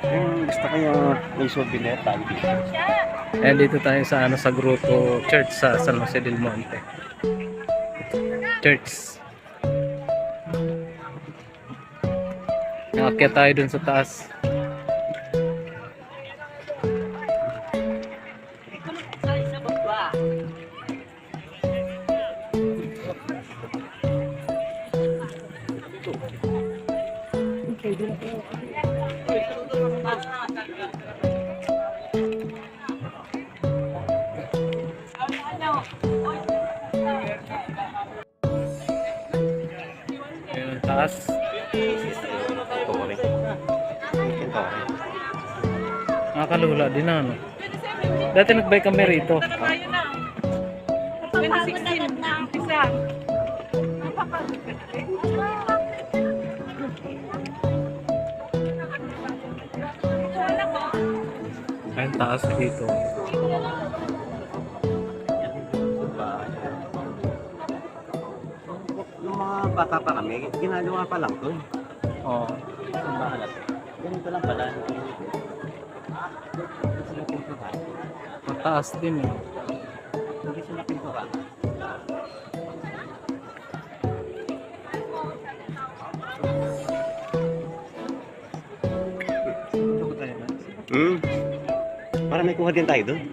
Gusto ko yung may souvenir tayo dito. Eh, dito tayo sa sa Grotto Church sa San Jose del Monte. Church. Aakyat tayo dun sa taas. Ayun ang taas. Tore. Tore. Nakakalula din ano. Dati nagbike kami rito. 2016 umpisa. Ayun taas dito. Nung mga bata pa kami, ginagawa pa lang to. Oh. Ang bahalat. Ganito lang pala. Hindi sila pinturan. Mataas din eh. Hindi sila pinturan. Para may kuha din tayo doon.